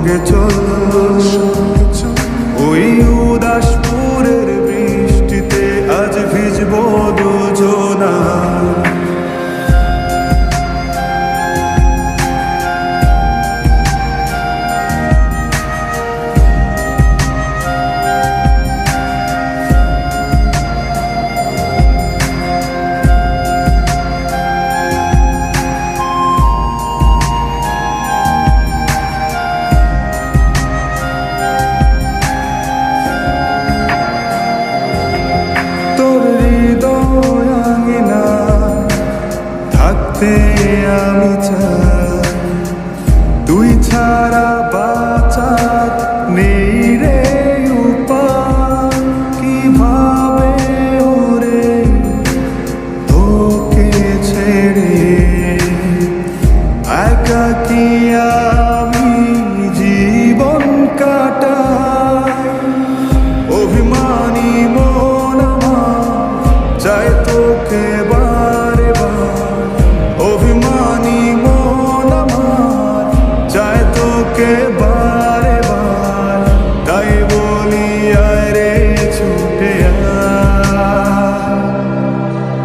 সঙ্গে চল, ওই উদাসপুরের বৃষ্টিতে আজ ভিজবো দুজনা। আমি চাই তুই ছাড়া বাঁচার নেই রে উপায়, কিভাবে ওরে তোকে ছেড়ে একাকী আমি জীবন কাটাই। অভিমানী মন আমার চাই তোকে বারে বার, অভিমানী মন আমার চায় তোকে বারে বার। তাই বলি আয় রে ছুটে আয়,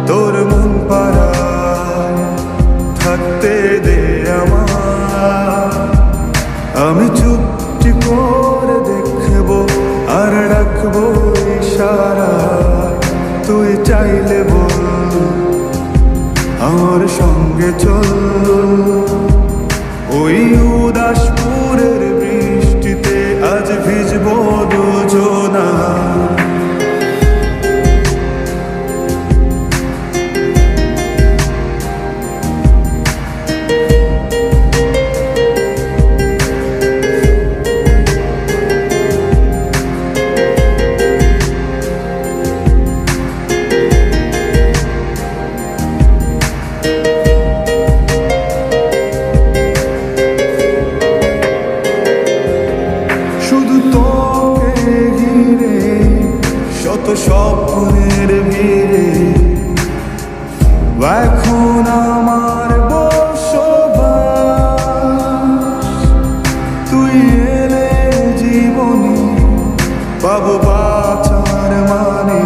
তোর মন পাড়ায় থাকতে দে আমার। আমি চুপটি করে দেখবো আর রাখবো ইশারা, তুই চাইলে বল আমার সঙ্গে চল, ওই উদাসপুরের বৃষ্টিতে আজ ভিজবো দুজনা। শত স্বপ্নের ভিড়ে এখন আমার বসবাস, তুই এলে জীবনে পাবো বাঁচার মানে,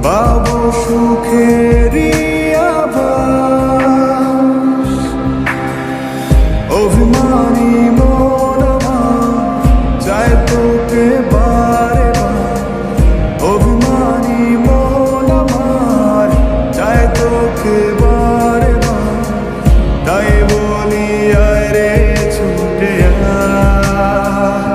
পাবো সুখেরই আভাস। অভিমানী মন আমার চায় তোকে বারে বার, অভিমানী মন আমার চায় তোকে বারে বার। তাই বলি আয় রে ছুটে আয়,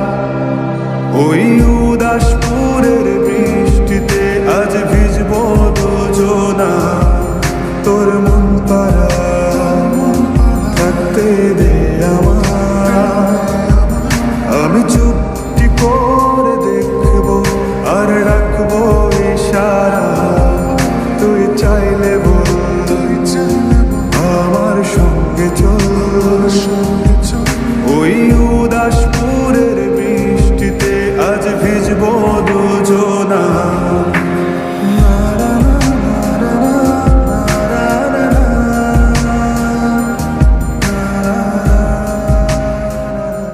ওই উদাসপুরের বৃষ্টিতে আজ ভিজবো দুজনা। তোর মন পাড়ায় থাকতে দে আমার, আমি চুপটি করে দেখবো আর রাখবো ইশারা, তুই চাইলে বল আমার সঙ্গে চল, ওই উদাস